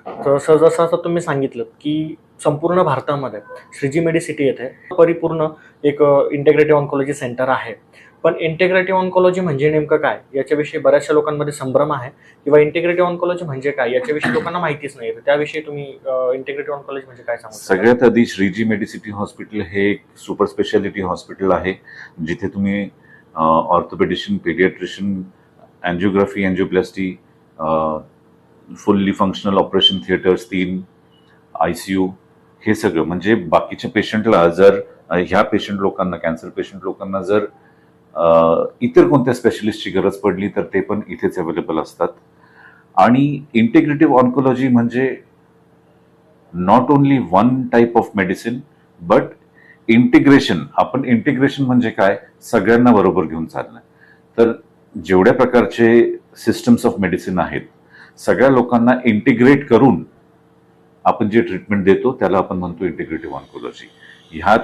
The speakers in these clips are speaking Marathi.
तर जसं आता तुम्ही सांगितलं की संपूर्ण भारतामध्ये श्रीजी मेडिसिटी येथे परिपूर्ण एक इंटिग्रेटिव्ह ऑन्कॉलॉजी सेंटर आहे. पण इंटिग्रेटिव्ह ऑन्कॉलॉजी म्हणजे नेमकं काय याच्याविषयी बऱ्याचशा लोकांमध्ये संभ्रम आहे, किंवा इंटिग्रेटिव्ह ऑन्कॉलॉजी म्हणजे काय याच्याविषयी लोकांना माहितीच नाही. तर त्याविषयी तुम्ही इंटिग्रेटिव्ह ऑन्कॉलॉजी म्हणजे काय सांगू शकाल? सगळ्यात आधी श्रीजी मेडिसिटी हॉस्पिटल हे एक सुपर स्पेशालिटी हॉस्पिटल आहे, जिथे तुम्ही orthopaedician, paediatrician, angiography, angioplasty, fully functional operation theatres 3, ICU, हे सगळं म्हणजे बाकीच्या पेशंटला जर ह्या पेशंट लोकांना, कॅन्सर पेशंट लोकांना जर इतर कोणत्या स्पेशलिस्टची गरज पडली तर ते पण इथेच अवेलेबल असतात. आणि इंटिग्रेटिव्ह ऑन्कोलॉजी म्हणजे not only one type of medicine but integration. आपण इंटिग्रेशन म्हणजे काय, सगळ्यांना बरोबर घेऊन चालणं. तर जेवढ्या प्रकारचे सिस्टम्स ऑफ मेडिसिन आहेत सगळ्या लोकांना इंटिग्रेट करून आपण जे ट्रीटमेंट देतो त्याला आपण म्हणतो इंटिग्रेटिव्ह ऑन्कोलॉजी. ह्यात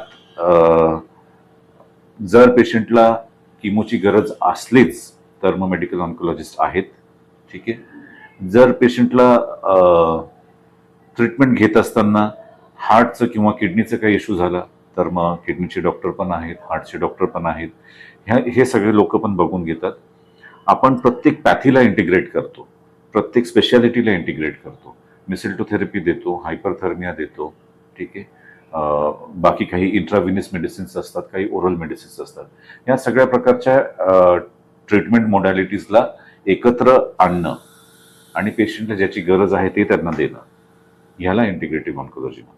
जर पेशंटला किमोची गरज असलीच तर मग मेडिकल ऑन्कोलॉजिस्ट आहेत, ठीक आहे. जर पेशंटला ट्रीटमेंट घेत असताना हार्टचं किंवा किडनीचं काही इश्यू झाला तर मग किडनीचे डॉक्टर पण आहेत, हार्टचे डॉक्टर पण आहेत. हे सगळे लोक पण बघून घेतात. आपण प्रत्येक पॅथीला इंटिग्रेट करतो, प्रत्येक स्पेशालिटीला इंटिग्रेट करतो. मिसिल्टोथेरपी देतो, हायपरथर्मिया देतो, ठीक आहे. बाकी काही इंट्राव्हिनस मेडिसिन्स असतात, काही ओरल मेडिसिन्स असतात. या सगळ्या प्रकारच्या ट्रीटमेंट मोडॅलिटीजला एकत्र आणणं आणि पेशंटला ज्याची गरज आहे ते त्यांना देणं, ह्याला इंटिग्रेटिव्ह ऑन्कोलॉजी म्हणतात.